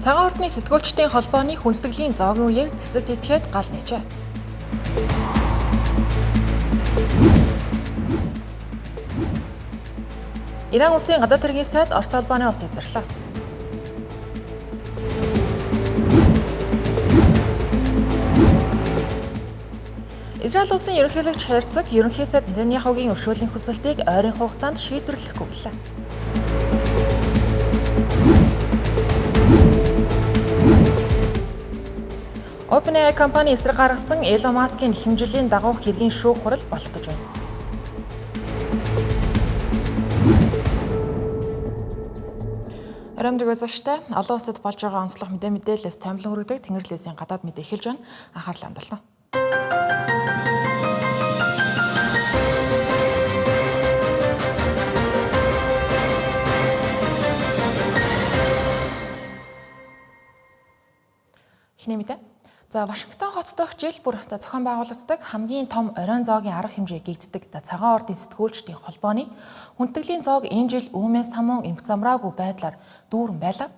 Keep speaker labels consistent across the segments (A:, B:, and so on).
A: Цагаан ордны сэтгүүлчдийн холбооны хүндэтгэлийн зоогийн үеэр зэвсэг этгээд гал нээжээ. Иран улсын гадаад хэргийн сайд Орос улбаны улсыг зарлаа. Израиль улсын ерөнхийлөгч хайрцаг ерөнхий сайд Нетаньяхугийн өршөөлийн хүсэлтийг ойрын хугацаанд шийдвэрлэхгүй гэлээ. OpenAI компани эсрэг гаргасан Elon Musk-ийн хэмжээлийн дагуух хэргийн шүүх хурал болох гэж байна. Арамдраг үзэгчтэй олон улсад болж байгаа онцлог мэдээлэлээс томилон хүргэдэг Тэнгэрлээсийн гадаад мэдээ эхэлж байна. Анхаарлаа хандуулна. Эхний мэдээ. За Вашингтон хот дахь жил бүр зохион байгуулагддаг хамгийн том оройн зоогийн арга хэмжээ гэгддэг цагаан ордын сэтгүүлчдийн холбооны хүндэтгэлийн зоог энэ жил үүмээс самун эмх замраагүй байдлаар дүүрэн байлаа.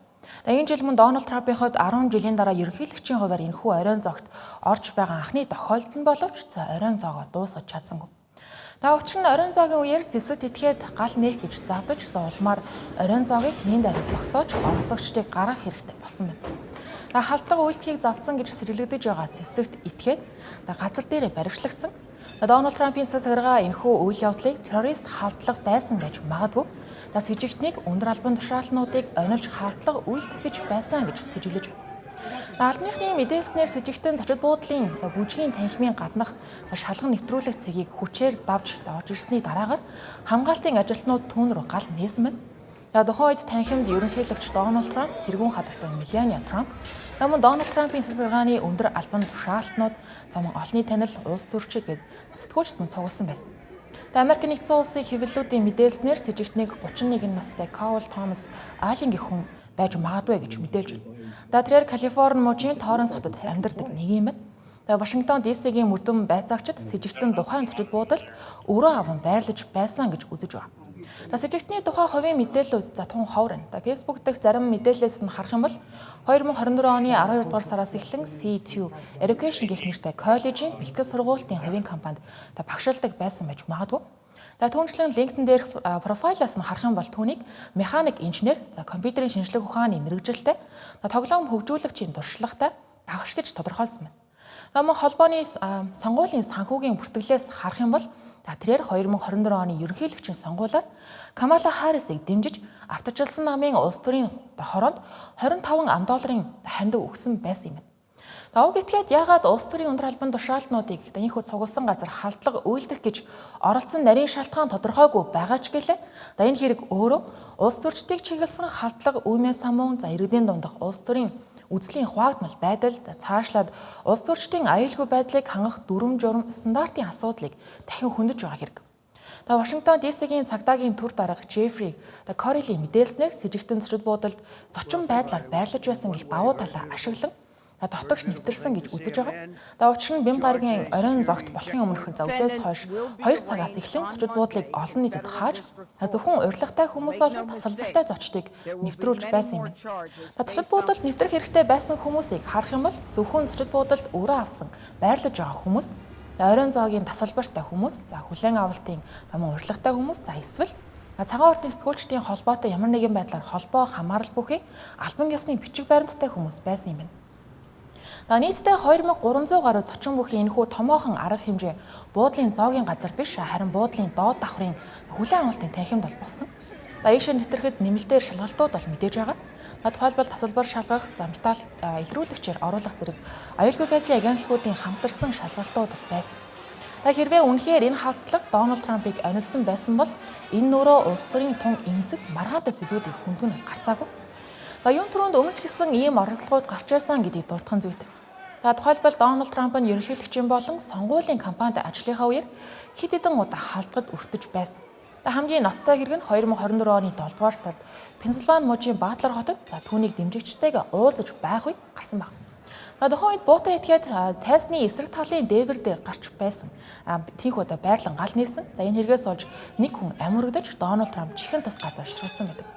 A: Энэ жил мөн Дональд Трампын хувьд 10 жилийн дараа ерөнхийлөгчийн хувьар энэхүү оройн зоогт орж байгаа анхны тохиолдол нь боловч оройн зоогоо дуусгаж чадсангүй. Учир нь оройн зоогийн үеэр зэвсэг этгээд гал нээх гэж завдаж улмаар оройн зоогийг нэн даруй зогсоож оролцогчдыг гаргах хэрэгтэй болсон байна. Халдлага үйлдэхийг завдсан гэж сэргэлэгдэж байгаа зэвсэгт этгээд газар дээрээ баривчлагдсан. Дональд Трампын саргаа энэхүү үйл явдлыг террорист халдлага байсан байж магадгүй. С жижигтнийг өндөр албан тушаалнуудыг онилж халдлага үйлдэх гэж байсан гэж сэжиглэж байна. Албаныхны мэдээснээр сэжигтэн зочид буудлын бүжгийн танхимын гаднах шалган нэвтрүүлэх цэгийг хүчээр давж орж ирсний дараагаар хамгаалтын ажилтнууд түүн рүү гал нээсэн байна. Тухайн үед танхимд ерөнхийлөгч Дональд Трамп, тэргүүн хадагтай Мелания Трамп, мөн Дональд Трампын саргааны өндөр албан тушаалтнууд, мөн олонний танил, улс төрчид гээд сэтгүүлчд мөн цугласан байсан. Америк нэгдсэн улсын хэвлэлүүдийн мэдээлснээр сэжигтнийг 31 настай Коул Томас Айлин гэх хүн байж магадгүй гэж мэдээлж байна. Тэрээр Калифорни мужийн Торренс хотод амьдардаг нэг юм байна. Вашингтон DC-гийн мөрдөн байцаагчид сэжигтэн тухайн зочид буудалд өрөө аван байрлаж байсан гэж үзэж байна. Сэжигтний тухай хувийн мэдээллүүд тун ховор байна. Facebook дэх зарим мэдээлэлээс нь харах юм бол 2024 оны 12 дугаар сараас эхлэн C2 Education гэх нэртэй коллежийн бэлтгэл сургуулийн хувийн компанид багшилдаг байсан байж магадгүй. Түүнчлэн LinkedIn дээрх профайлаас нь харах юм бол түүнийг механик инженер, компьютерийн шинжлэх ухааны мэргэжилтэй, тоглоом хөгжүүлэгчийн туршлагатай багш гэж тодорхойлсон байна. Мөн холбооны сонгуулийн санхүүгийн бүртгэлээс харах юм бол тэрээр 2024 оны ерөнхийлөгчийн сонгуулиар Камала Харрисыг дэмжиж ардчилсан намын улс төрийн хороонд $25 хандив өгсөн байсан юм. Уг этгээд яагаад улс төрийн өндөр албан тушаалтнуудыг энэхүү цугласан газар халдлага үйлдэх гэж оролцсон нарийн шалтгаан тодорхойгүй байгаа ч гэлээ. Энэ хэрэг өөрөө улс төрчдийг чиглэсэн халдлага үүмээс самун иргэдийн дундах улс төрийн үзлийн хуваагдмал байдал цаашлаад улс төрчдийн аюулгүй байдлыг хангах дүрм журм стандартын асуудлыг дахин хөндөж байгаа хэрэг. Вашингтон DC-гийн цагдаагийн төр дарга Джеффри Коррилийн мэдээлснээр сэжигтэн зочид буудалд зочин байдлаар байрлаж байсан гэх давуу талаа ашиглан дотогш нэвтэрсэн гэж үзэж байгаа. Учир нь бям гарагийн оройн зогт болохын өмнөх өдөөс хойш 2 цагаас эхлэн зочид буудлыг олон нийтэд хааж зөвхөн урилгатай хүмүүс болон тасалбартай зочдыг нэвтрүүлж байсан юм. Зочид буудалд нэвтрэх хэрэгтэй байсан хүмүүсийг харах юм бол зөвхөн зочид буудалд өрөө авсан байрлаж байгаа хүмүүс, оройн зоогийн тасалбартай хүмүүс, хүлээн авалтын урилгатай хүмүүс, эсвэл цагаан ордын сэтгүүлчдийн холбоотой ямар нэгэн байдлаар холбоо хамаарал бүхий албан ёсны бичиг баримттай хүмүүс байсан юм байна. Нийтдээ 2300 гаруй зочин бүхий энэхүү томоохон арга хэмжээ буудлын зоогийн газар биш, харин буудлын доод давхрын хүлээн авалтын танхимд болсон. Ийшээ нэвтрэхэд нэмэлтээр шалгалтууд бол мэдээж байгаа. Тухайлбал тасалбар шалгах, металл илрүүлэгчээр оруулах зэрэг аюулгүй байдлын агентлагуудын хамтарсан шалгалтууд байсан. Хэрвээ үнэхээр энэ халдлага Дональд Трампыг онилсан байсан бол энэ нөрөө улс төрийн тун эмзэг маргаатай сэдвүүдийг хүндгэн гарцаагүй. Юун түрүүнд өмнө ч гэсэн ийм оролдлогууд гарч байсан гэдгийг дурдхан зүйтэй. Тухайлбал Дональд Трамп нь ерөнхийлөгчийн болон сонгуулийн кампанид ажлынхаа үеэр хэд хэдэн удаа халдлагад өртөж байсан. Хамгийн ноцтой хэрэг нь 2024 оны 7 дугаар сард Пенсильвани мужийн Батлер хотод түүнийг дэмжигчтэйгээ уулзаж байх үед гарсан баг. Тухайн үед буутай этгээд тайсны эсрэг талын дээвэр дээр гарч байсан. Тийх удаа байрлан гал нээсэн. Энэ хэрэгээс олж нэг хүн амирагдаж Дональд Трамп чихэн тус газар ширхэгдсэн байдаг.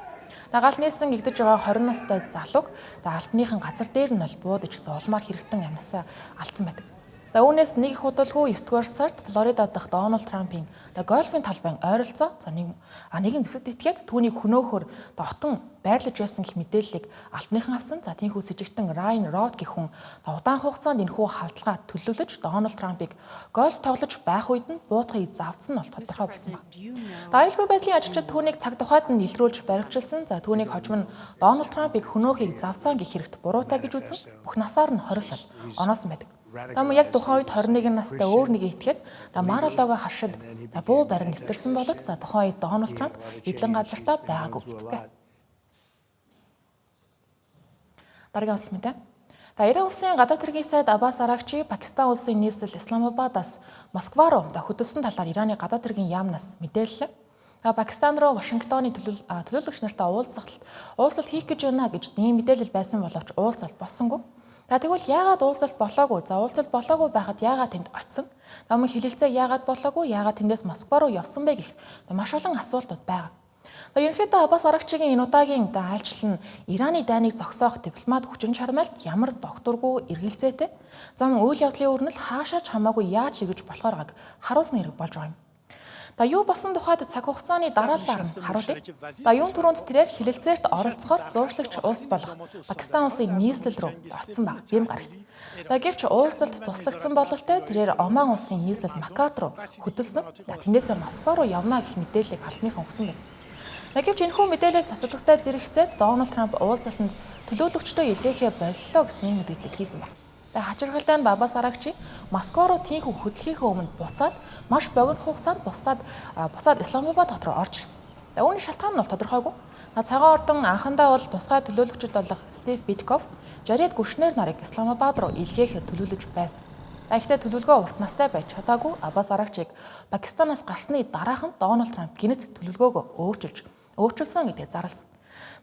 A: Гал нээсэн игдэж байгаа 20 настай залууг албаныхан газар дээр нь бол буудаж золмоор хэрэгтэн амьсаа алдсан байдаг. Үүнээс нэг их удалгүй 9-р сард Флорида дахь Дональд Трампын гольфын талбайн ойролцоо нэгэн зэвсэгт итгээд түүнийг хөнөөхөр дотон байрлаж байсан гэх мэдээллийг албаныхан авсан. Тийхүү сэжигтэн Райан Род гэх хүн удаан хугацаанд энэхүү халдлагаа төлөвлөж Дональд Трампыг гольф тоглож байх үед нь буудахыг заавцсан нь бол тодорхой болсон байна. Аюулгүй байдлын ажилчид түүнийг цаг тухайд нь илрүүлж баривчилсан. Түүнийг хожим нь Дональд Трампыг хөнөөхийг заавцсан гэх хэрэгт буруутай гэж үзэн бүх насаар нь хоригл оноосон байдаг. Яг тухайн үед 21 настай өөр нэг итгээд Мар-а-Лаго хашид буу барин нэвтэрсэн боловч тухайн үед Дональд Трамп эдлэн газартаа байгаагүй гэдэгтэй. Дараагийн улс мэдээ. Иран улсын гадаад хэргийн сайд Аббас Арагчи Пакистан улсын нийслэл Исламабадаас Москва руу хөдөлсөн талаар Ираны гадаад хэргийн яамнаас мэдээллээ. Пакистан руу Вашингтоны төлөөлөгч нартай уулзалт хийх гэж байна гэж ийм мэдээлэл байсан боловч уулзалт болсонгүй. Тэгвэл яагаад уулзалт болоогүй? Уулзалт болоогүй байхад яагаад тэнд очив? Мөн хэлэлцээ яагаад болоогүй? Яагаад тэндээс Москва руу явсан бэ гэх маш олон асуултууд байгаа. Ерөнхийдөө Аббас Арагчигийн энэ удаагийн айлчлал нь Ираны дайныг зогсоох дипломат хүчин чармайлт ямар докторгүй эргэлзээтэй. Үйл явдлын өрнөл хаашаач хамаагүй яаж эргэж болохоорыг харуулсан хэрэг болж байгаа юм. Юу болсон тухайд цаг хугацааны дараалалаар нь харуулъя. Юун түрүүнд тэрээр хилэлцээрт оролцохоор зууршлагч улс болох Пакистан улсын нийслэл рүү очсон баг юм гарагт. Гэвч уулзалт туслагдсан бололтой тэрээр Оман улсын нийслэл Макат руу хөдөлсөн. Тэндээсээ Москва руу явна гэх мэдээллийг албаныхан өгсөн байсан. Гэвч энэхүү мэдээлэл цацагтай зэрэгцээд Дональд Трамп уулзалтанд төлөөлөгчдөө илгээхээ боллоо гэсэн мэдээлэл хийсэн байна. Хачиргалтай нь Аббас Арагчи Москва руу тийхүү хөдлөхийнхээ өмнө буцаад маш богино хугацаанд буцаад Исламабад хот руу орж ирсэн. Үүний шалтгаан нь бол тодорхойгүй. Цагаан ордон анхандаа бол тусгай төлөөлөгчд болох Стив Витков, Жаред Кушнер нарыг Исламабад руу илгээхээр төлөвлөж байсан. Гэхдээ төлөвлөгөө урт настай байж чадаагүй Аббас Арагчиг Пакистанаас гарсны дараахан Дональд Трамп гинэт төлөвлөгөөгөө өөрчилсөн гэдгийг зарласан.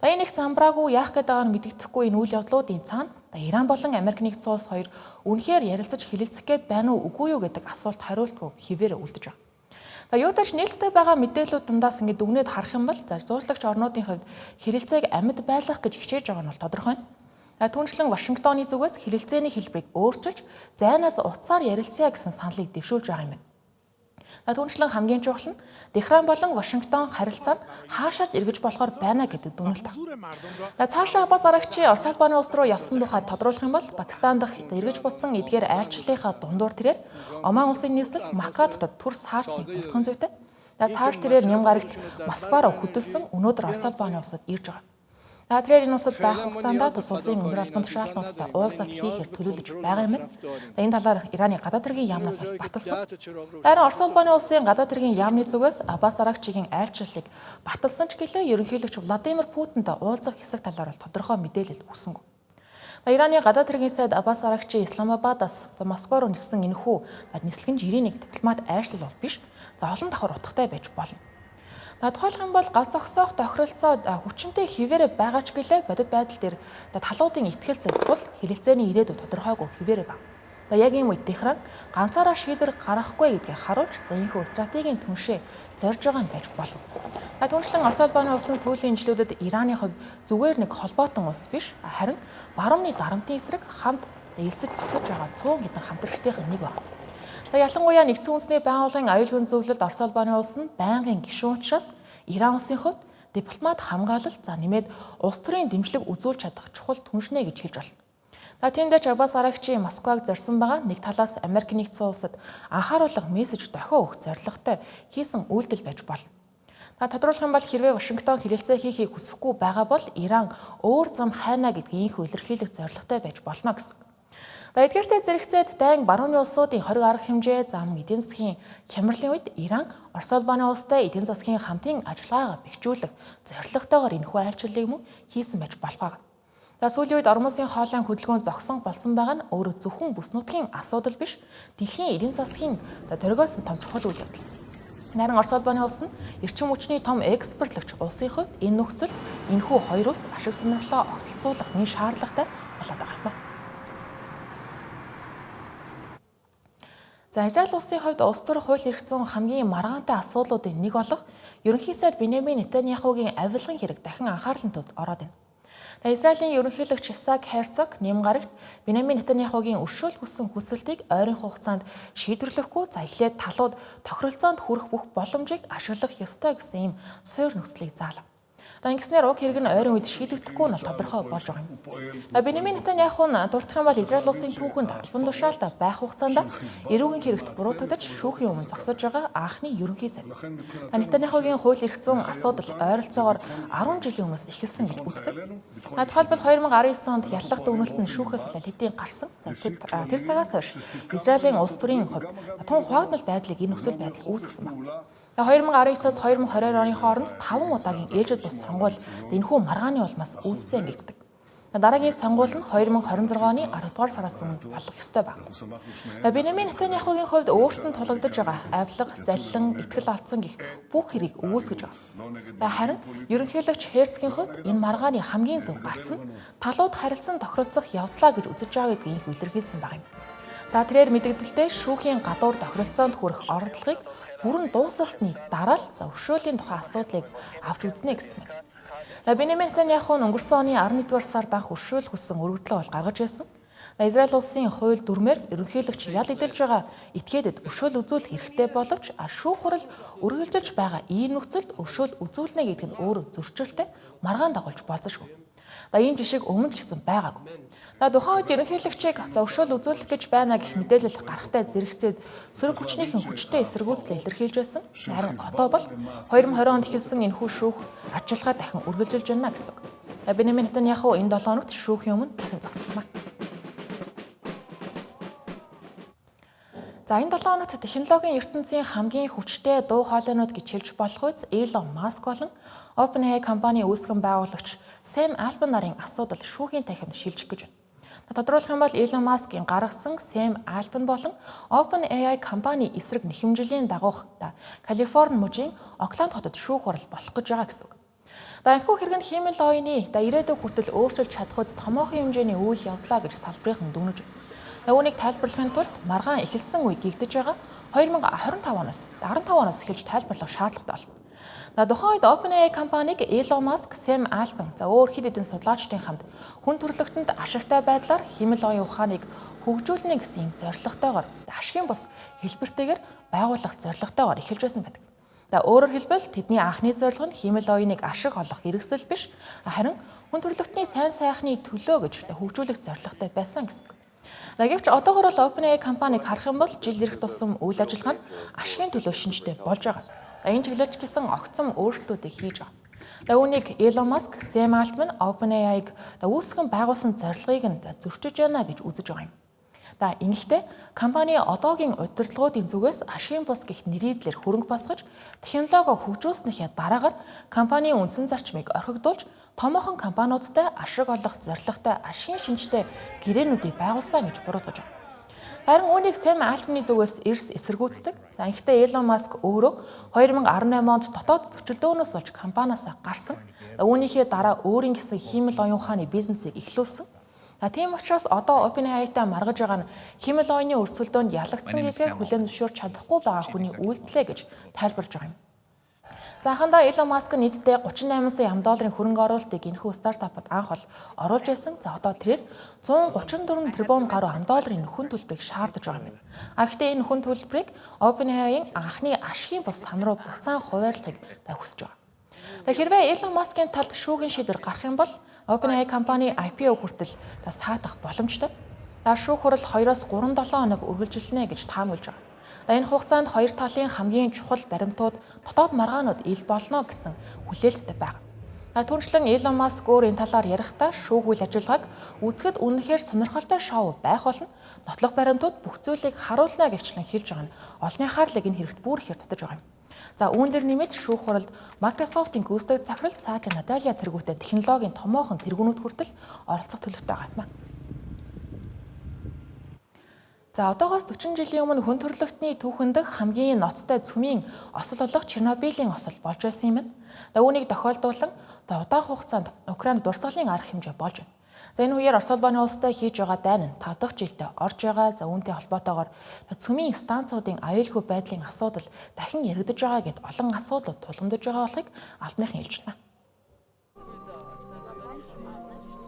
A: Энэ их замбраагүй яах гээд байгааг нь мэдэгдэхгүй энэ үйл явдлуудын цаана Иран болон Америк нэгдсэн улс хоёр үнэхээр ярилцаж хэлэлцэх гээд байна уу үгүй юу гэдэг асуулт хариултгүй хэвээр үлдэж байгаа. Юутаж нээлттэй байгаа мэдээлүүд дундаас ингээд дүгнээд харах юм бол зурслагч орнуудын хувьд хэлэлцээг амьд байлгах гэж хичээж байгаа нь бол тодорхой. Түүнчлэн Вашингтоны зүгээс хэлэлцээний хэлбэрийг өөрчилж зайнаас уцаар ярилцъя гэсэн саналыг дэвшүүлж байгаа юм байна. Түүнчлэн хамгийн чухал нь Техран болон Вашингтон харилцаа нь хаашаач эргэж болохоор байна гэдэг дүгнэлт. Цаашаа Аббас Арагчи Орос улбаны улс руу явсан тухай тодруулах юм бол Пакистан дахь эргэж буцсан эдгээр айлчлалынхаа дундуур тэрээр Оман улсын нийслэл Макат хотод түр саацныг бүртгэн зүйтэй. Цааш тэрээр нэм гарагт Москва руу хөдөлсөн өнөөдөр Орос улбаны улсад ирж байгаа. Тэрээр энэ улсад байх хугацаанд тус улсын өндөр албан тушаалтнуудтай уулзалт хийхээр төлөвлөж байгаа юм байна. Энэ талаар Ираны гадаад хэргийн яамнаас баталсан. Харин Орос улбаны улсын гадаад хэргийн яамны зүгээс Аббас Арагчигийн айлчлалыг баталсан ч гэлээ ерөнхийлөгч Владимир Путинтай уулзах хэсэг талаар бол тодорхой мэдээлэл өгсөнгүй. Ираны гадаад хэргийн сайд Аббас Арагчи Исламабадаас Москва руу ниссэн энэхүү нислэгэн жирийн нэг дипломат айлчлал бол биш. Олон давхар утгатай байж болно. Тухайлах юм бол галз зогсоох тохиролцоо хүчинтэй хിവэрэ байгаа ч гэлээ бодит байдал дээр талуудын ихтгэл зэлсэл хэлэлцээний ирээдүй тодорхойгүй хിവэрэ баг. Яг ийм үед Техран ганцаараа шийдвэр гаргахгүй гэдгийг харуулж энэхүү стратегийн түншээ зорж байгаа нь байж болно. Түүнчлэн Орос улбаны улсын сүүлийн жилүүдэд Ираны хувьд зүгээр нэг холбоотон улс биш харин баруун дарамтын эсрэг хамт элсэж зогсож байгаа 100 хэдэн хамтрагчдын нэг байна. Ялангуяа нэгдсэн үндэсний байгууллагын аюулгүй зөвлөлд Орос улбаны улс нь байнгын гишүүн учраас Иран улсын хувьд дипломат хамгаалалт нэмээд улс төрийн дэмжлэг үзүүлж чадах чухал түншнэ гэж хэлж байна. Тиймдээ ч Аббас Арагчи Москваг зорьсон байгаа нэг талаас Америк нэгдсэн улсад анхааруулга мессеж дохио өгөх зорилготой хийсэн үйлдэл байж болно. Тодруулах юм бол хэрвээ Вашингтон хэлэлцээ хийхийг хүсэхгүй байгаа бол Иран өөр зам хайна гэдгийг илэрхийлэх зорилготой байж болно гэсэн. Эдгээртэй зэрэгцээд дайн барууны улсуудын хориг арга хэмжээ эдийн засгийн хямралын үед Иран Орос улбаны улстай эдийн засгийн хамтын ажиллагаагаа бэхжүүлэх зорилготойгоор энэхүү айлчлалыг мөн хийсэн байж болох. Сүүлийн үед Орос улсын хоолойн хөдөлгөөн зогсон болсон байгаа нь өөрөө зөвхөн бүс нутгийн асуудал биш дэлхийн эдийн засгийн төргөөс нь том чухал үйл явдал. Харин Орос улбаны улс нь эрчим хүчний том экспортлогч улсын хувьд энэ нөхцөлд энэхүү хоёр улс ашиг сонирхлоо огтлцуулах нэг шаардлагатай болоод байгаа юм. За Израиль улсын хувьд улс төр хууль эрх зүйн хамгийн маргаантай асуудлуудын нэг болох ерөнхий сайд Биньямин Нетаньяхугийн авилгын хэрэг дахин анхаарлын төвд ороод байна. Израилийн ерөнхийлөгч Исаак Херцог нэм гарагт Биньямин Нетаньяхугийн өршөөлгөсөн хүсэлтийг ойрын хугацаанд шийдвэрлэхгүй эхлээд талууд тохиролцоонд хүрэх бүх боломжийг ашиглах ёстой гэсэн ийм суурь нөхцөлийг заалав. Ингэснээр уг хэрэг нь ойрын үед шийдэгдэхгүй нь тодорхой болж байгаа юм. Биньямин Нетаньяху нь дурдах юм бол Израиль улсын түүхэнд албан тушаалд байх хугацаанд эрүүгийн хэрэгт буруутгагдаж шүүхийн өмнө зогсож байгаа анхны ерөнхий сайд. Нетаньяхугийн хууль эрх зүйн асуудал ойролцоогоор 10 жилийн өмнөөс эхэлсэн гэж үздэг. Тухайлбал 2019 онд яллах дүгнэлт нь шүүхээс хэдийн гарсан. Тэр цагаас хойш Израилийн улс төрийн хувьд тун хуваагдмал байдлыг энэ нөхцөл байдал үүсгэсэн байна. 2019-оос 2022 оны хооронд 5 удаагийн ээлжид бус сонгуул энэхүү маргааны улмаас үүссэн нэгддэг. Дараагийн сонгуул нь 2026 оны 10 дугаар сараас өмнө болох ёстой байна. Биньямин Нетаньяхугийн хувьд өөрт нь тулгадж байгаа авилга, заллин, итгэл алдсан гэх бүх хэрийг үүсгэж байгаа. Харин ерөнхийлөгч Херцгийн хувьд энэ маргааны хамгийн зөв гарц нь талууд харилцан тохиролцох явдлаа гэж үзэж байгаа гэдгийг илэрхийлсэн байна. Тэрээр мэдэгдэлтэй шүүхийн гадуур тохиролцоонд хүрэх оролдлогыг бүрэн дуусгалсны дараа л өршөөлийн тухай асуудлыг авч үзнэ гэсэн юм. Биньямин Нетаньяху өнгөрсөн оны 11-р сард анх өршөөлгөсөн өргөдлөө гаргаж ирсэн. Израиль улсын хууль дүрмээр ерөнхийлөгч ял эдэлж байгаа этгээдэд өршөөл үзүүлэх хэрэгтэй боловч шүүх хурал үргэлжилж байгаа ийм нөхцөлд өршөөл үзүүлнэ гэдэг нь өөрөө зөрчилтэй маргаан дагуулж болзошгүй. Ийм жишээ өмнө гэсэн байгаагүй. Тухайн үед ерөнхийлөгчийг өршөөл үзүүлэх гэж байна гэх мэдээлэл гарахтай зэрэгцээд сөрөг хүчнийхэн хүчтэй эсэргүүцлээ илэрхийлж байсан. Харин одоо бол 2020 онд эхэлсэн энэхүү шүүх ажиллагаа дахин үргэлжилж байна гэсэн үг. Биньямин Нетаньяху энэ 7 хоногт шүүхийн өмнө дахин зогсгоно. Энэ 7 хоногт технологийн ертөнцийн хамгийн хүчтэй дуу хоолойнууд гэж хэлж болох үз Elon Musk болон OpenAI компани үүсгэн байгуулагч Sam Altman нарын асуудал шүүхийн танхимд шилжих гэж байна. Тодруулах юм бол Elon Musk-ийн гаргасан Sam Altman болон OpenAI компани эсрэг нэхэмжлийн дагуух Калифорни мужийн Окланд хотод шүүх хурал болох гэж байгаа гэсэн үг. Энэхүү хэрэг нь хиймэл оюуны ирээдүйг хүртэл өөрчилж чадах үз томоохон хэмжээний үйл явдлаа гэж салбарын дүгнэж байна. Үүнийг тайлбарлахын тулд маргаан эхэлсэн үе гэгдэж байгаа 2015 оноос эхэлж тайлбарлах шаардлагатай болно. Тухайн үед OpenAI компаниг Elon Musk, Sam Altman өөр хэд хэдэн судлаачдын хамт хүн төрөлхтөнд ашигтай байдлаар хиймэл оюун ухааныг хөгжүүлнэ гэсэн юм зорилготойгоор ашигын бус хэлбэртэйгээр байгуулах зорилготойгоор эхэлж байсан байдаг. Өөрөөр хэлбэл тэдний анхны зорилго нь хиймэл оюуныг ашиг олох хэрэгсэл биш, харин хүн төрөлхтний сайн сайхны төлөө гэж хөгжүүлэх зорилготой байсан гэсэн. Гэвч одоогоор бол OpenAI компаниг харах юм бол жил ирэх тусам үйл ажиллагаа нь ашигын төлөө шинжтэй болж байгаа. Энэ чиглэлч гэсэн огцом өөрчлөлтүүдийг хийж байгаа. Үүнийг Elon Musk, Sam Altman, OpenAI-г үүсгэн байгуулсан зорилгыг нь зөрчиж байна гэж үзэж байгаа юм. Ингэхдээ компани одоогийн удирдлагуудын зүгээс ашигын бус гэх нэрийдлэр хөрөнгө босгож, технологи хөгжүүлснийхээ дараагаар компанийн үндсэн зарчмыг орхигдуулж, томоохон компаниудтай ашиг олох зорилготой ашигын шинжтэй гэрээнүүдийг байгуулсан гэж буруутгаж байна. Харин үүнийг Sam Altman-ы зүгээс эрс эсэргүүцдэг. Ингэхдээ Elon Musk өөрөө 2018 онд дотоод зөрчилдөөнөөс болж компаниас гарсан. Үүнийхээ дараа өөрийн гэсэн хиймэл оюун ухааны бизнесийг эхлүүлсэн. Тийм учраас одоо OpenAI-тай маргаж байгаа нь хиймэл оюуны өрсөлдөөнд ялагдсан гэдгээ хүлээн зөвшөөрч чадахгүй байгаа хүний үйлдэлээ гэж тайлбарлаж байгаа юм. Анхандаа Elon Musk нийтдээ $38 сая хөрөнгө оруулалтыг энэхүү стартапад анх оруулж байсан. Одоо тэрээр $134 тэрбум гаруй $1 нөхөн төлбөрийг шаардаж байгаа юм. Гэхдээ энэ нөхөн төлбөрийг OpenAI-ийн анхны ашигын бус сан руу буцаан хуваарлахыг хүсэж байгаа. Хэрвээ Elon Musk-ийн талд шүүхийн шийдвэр гарах юм бол OpenAI компани IPO хүртэл саатах боломжтой. Шүүх хурал 2-3 хоног үргэлжилнэ гэж таамаглаж байгаа. Энэ хугацаанд хоёр талын хамгийн чухал баримтууд дотоод маргаанууд ил болно гэсэн хүлээлттэй байна. Түүнчлэн Elon Musk өөр энэ талаар ярихдаа шүүх үйл ажиллагааг үзэхэд үнэхээр сонирхолтой шоу байх болно. Нотлох баримтууд бүх зүйлийг харуулна гэвчлэн хэлж байгаа нь олонний анхаарлыг энэ хэрэгт бүр ихээр татаж байгаа юм. Үүн дээр нэмээд шүүх хуралд Microsoft-ийн гүйцэтгэх захирал Сатя Наделя тэргүүтээ технологийн томоохон тэргүүнүүд хүртэл оролцох төлөвтэй байгаа юм. Одоогоос 40 жилийн өмнө хүн төрөлхтний түүхэнд хамгийн ноцтой цөмийн осол болох Чернобылийн осол болж байсан юм байна. Үүнийг тохиолдуулан удаан хугацаанд Украинд дурсгалын арга хэмжээ болж байна. За энэ үеэр Орос улбаны улстай хийж байгаа дайн нь 5 дахь жилдээ орж байгаа. За үүнтэй холбоотойгоор цөмийн станцуудын аюулгүй байдлын асуудал дахин яригдж байгаа гэд олон асуудлууд тулгамдж байгаа болохыг албаныхан хэлж байна.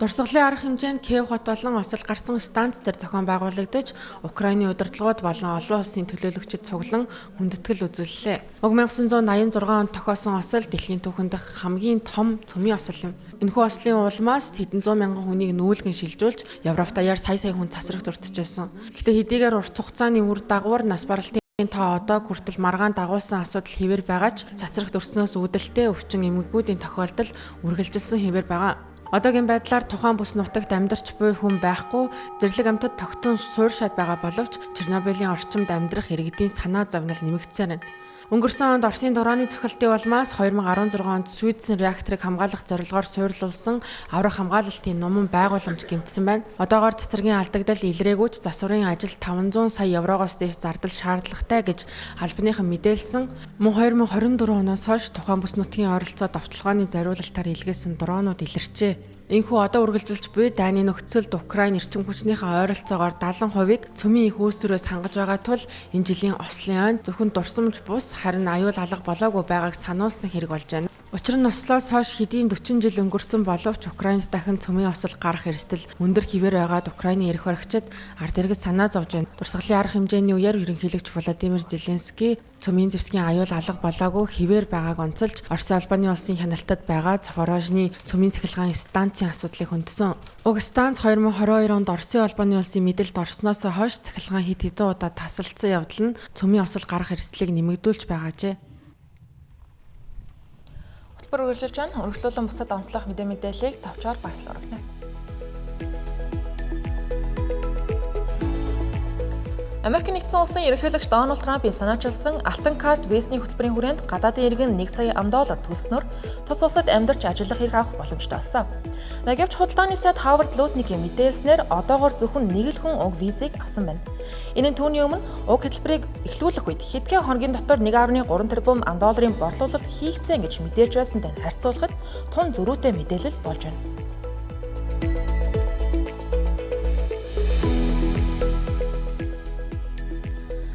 B: Дурсгалын арга хэмжээнд Киев хот болон осол гарсан станц дээр зохион байгуулагдаж, Украины удирдлагууд болон олон улсын төлөөлөгчид цуглан хүндэтгэл үзүүллээ. 1986 онд тохиосон осол дэлхийн түүхэнд хамгийн том цөмийн осол юм. Энэхүү ослын улмаас хэдэн зуун мянган хүнийг нүүлгэн шилжүүлж, Европ даяар сая хүн цацрагт уртжсэн. Гэхдээ хэдийгээр урт хугацааны үр дагавар нас баралтын та одоо хүртэл маргаан дагуулсан асуудал хэвээр байгаа ч цацрагт өрснөөс үүдэлтэй өвчин эмгэгүүдийн тохиолдол үргэлжилсэн хэвээр байгаа. Одоогийн байдлаар тухайн бүс нутагт амьдарч буй хүн байхгүй, зэрлэг амьтад тогтсон суурь шат байгаа боловч Чернобылийн орчимд амьдрах иргэдийн санаа зовнил нэмэгдсээр байна. Өнгөрсөн онд Оросын дурооны цохилтын улмаас 2016 онд Sweden реакторыг хамгаалах зорилгоор суурилуулсан аврах хамгаалалтын нуман байгууламж гэмтсэн байна. Одоогоор цацрагийн алдагдал илрээгүйч засварын ажил 500 сая еврогоос дээш зардал шаардлагатай гэж албаныхан мэдээлсэн. Мөн 2024 оноос хойш тухайн бүс нутгийн ойролцоо довтлогооны зориулалтаар илгээсэн дроонууд илэрчээ. Энэхүү одоо үргэлжилж буй дайны нөхцөлд Украин эрчим хүчнийхээ ойролцоогоор 70%-ийг цөмийн их үүсвэрээс хангаж байгаа тул энэ жилийн ослын ойн зөвхөн дурсамж бус харин аюул алга болоогүй байгааг сануулсан хэрэг болж байна. Учир нь ослоос хойш хэдийн 40 жил өнгөрсөн боловч Украинд дахин цөмийн осол гарах эрсдэл өндөр хിവэр байгаад Украины эрх баригчид ард иргэд санаа зовж байна. Дурсгалын арга хэмжээний үеэр ерөнхийлөгч Владимир Зеленский цөмийн зэвсгийн аюул алга болоогүй хിവэр байгааг онцолж Оросын албаны улсын хяналтад байгаа Запорожны цөмийн цахилгаан станцын асуудлыг хөндсөн. Уг станц 2022 онд Оросын албаны улсын мэдэлд орсноос хойш цахилгаан хэд хэдэн удаа тасалдсан явдал нь цөмийн осол гарах эрсдлийг нэмэгдүүлж байгаажээ.
A: Хөтөлбөр үргэлжилж байна. Өргөжлүүлэн бусад онцлог мэдээллийг товчоор багслуулна. Америк нэгдсэн улсын ерөнхийлөгч Дональд Трампын санаачилсан алтан карт визний хөтөлбөрийн хүрээнд гадаадын иргэн $1 сая төлснөөр тус улсад амьдарч ажиллах эрх авах боломжтой болсон. Гэвч худалдааны сайд Хавард Лутникийн мэдээлснээр одоогоор зөвхөн нэг л хүн уг визийг авсан байна. Энэ нь түүний өмнө уг хөтөлбөрийг эхлүүлэх үед хэдхэн хоногийн дотор $1.3 тэрбум борлуулалт хийгдсэн гэж мэдээлж байсантай харьцуулахад тун зөрүүтэй мэдээлэл болж байна.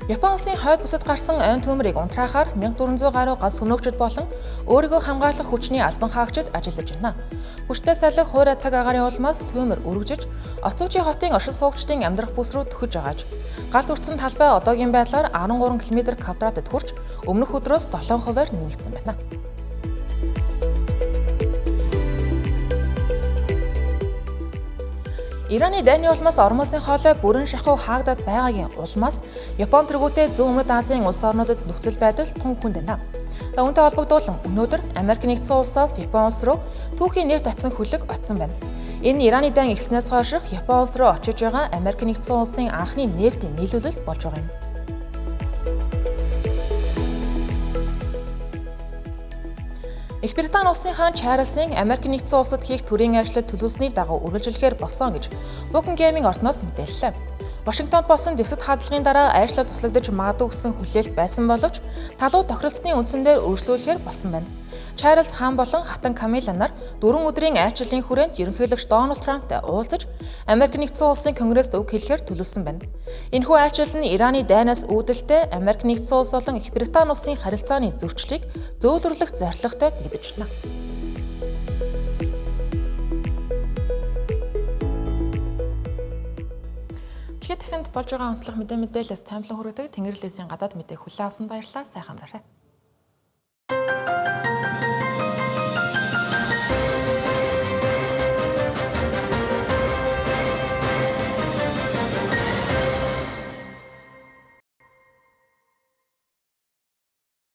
A: Япон улсын хойд бусад гарсан ойн төмрийг унтраахаар 1400 гаруй галс хөнөөгчд болон өөрийгөө хамгаалах хүчний албан хаагчид ажиллаж байна. Хүчтэй салхи хуурай цаг агаарын улмаас төмөр өргөжж, Оцучи хотын оршил суугчдын амьдрах бүс рүү төхөж байгааж, галд өртсөн талбай одоогийн байдлаар 13 км2-д хүрч, өмнөх өдрөөс 7%-аар нэмэгдсэн байна. Ираны дайны улмаас Ормосын хоолой бүрэн шахуу хаагдаад байгаагийн улмаас Япон тэргүүтээ Зүүн Өмнөд Азийн улс орнуудад нөхцөл байдал тун хүнд байна. Үүнтэй холбогдуулан өнөөдөр Америк нэгдсэн улсаас Япон улс руу түүхийн нефть татсан хөлөг очсон байна. Энэ Ираны дайн ихснээс хойших Япон улс руу очиж байгаа Америк нэгдсэн улсын анхны нефтийн нийлүүлэл болж байгаа юм. Их Британи улсын хаан Чарльзын Америк нэгдсэн улсад хийх төрийн ажлыг төлөвлөсний дагуу үргэлжлэхээр болсон гэж Buckingham-ийн ордноос мэдээллээ. Вашингтонд болсон дэвсгэр хаалгын дараа ажлаа туслагдаж магадгүй гэсэн хүлээлт байсан боловч талууд тохиролцсны үндсэн дээр үргэлжлүүлэхээр болсон байна. Чарльз хаан болон хатан Камила нар 4 өдрийн айлчлалын хүрээнд ерөнхийлөгч Дональд Трамптай уулзаж Америк нэгдсэн улсын конгресст үг хэлэхээр төлөвлөсөн байна. Энэхүү айлчлал нь Ираны дайнаас үүдэлтэй Америк нэгдсэн улс болон Их Британи улсын харилцааны зөрчлийг зөөлрөлөх зорилготой гэдэж байна. Тэгэхэд дахинд болж байгаа онцлог мэдээлэлээс таймлан хүргэдэг Тэнгэр лэсийн гадаад мэдээ хүлээн авсан баярлалаа. Сайн хамраарай.